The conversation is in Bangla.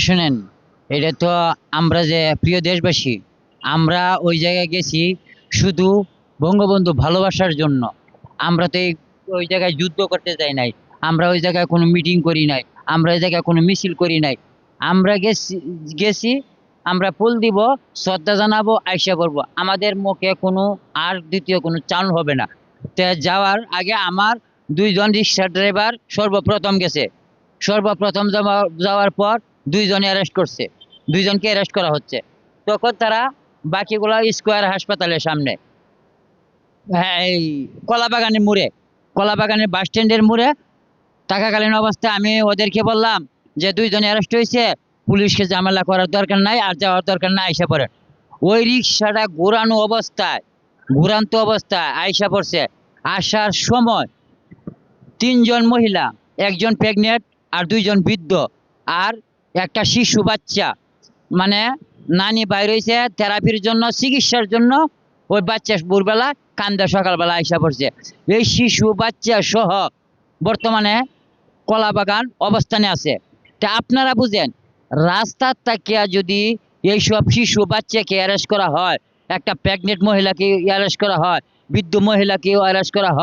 শুনেন, এটা তো আমরা যে প্রিয় দেশবাসী, আমরা ওই জায়গায় গেছি শুধু বঙ্গবন্ধু ভালোবাসার জন্য। আমরা তো ওই জায়গায় যুদ্ধ করতে যাই নাই। আমরা ওই জায়গায় কোনো মিটিং করি নাই। আমরা ওই জায়গায় কোনো মিছিল করি নাই। আমরা গেছি, আমরা ফুল দিব, শ্রদ্ধা জানাবো, আইসা করব। আমাদের মুখে কোনো আর দ্বিতীয় কোনো চাল হবে না। তো যাওয়ার আগে আমার দুইজন রিক্সা ড্রাইভার সর্বপ্রথম গেছে। সর্বপ্রথম যাওয়ার পর দুইজনে অ্যারেস্ট করছে, দুইজনকে অ্যারেস্ট করা হচ্ছে। তখন তারা বাকিগুলা স্কোয়ার হাসপাতালের সামনে, হ্যাঁ, এই কলাবাগানের মোড়ে, কলাবাগানের বাস স্ট্যান্ডের মোড়ে থাকাকালীন অবস্থায় আমি ওদেরকে বললাম যে দুইজনে অ্যারেস্ট হয়েছে, পুলিশকে ঝামেলা করার দরকার নাই, আর যাওয়ার দরকার নাই, আইসা পড়ে। ওই রিক্সাটা ঘোরানো অবস্থায়, ঘুরান্ত অবস্থায় আইসা পড়ছে। আসার সময় তিনজন মহিলা, একজন প্রেগনেন্ট, আর দুইজন বৃদ্ধ, আর একটা শিশু বাচ্চা, মানে নানি বাইর হয়েছে থেরাপির জন্য, চিকিৎসার জন্য। ওই বাচ্চা ভোরবেলা কান্দা, সকালবেলা আইসা পড়ছে। এই শিশু বাচ্চা সহ বর্তমানে কলাবাগান অবস্থানে আছে। তা আপনারা বুঝেন, রাস্তার তাকিয়া যদি এইসব শিশু বাচ্চাকে অ্যারেস্ট করা হয়, একটা প্রেগনেন্ট মহিলাকে অ্যারেস্ট করা হয়, বৃদ্ধ মহিলাকে অ্যারেস্ট করা হয়,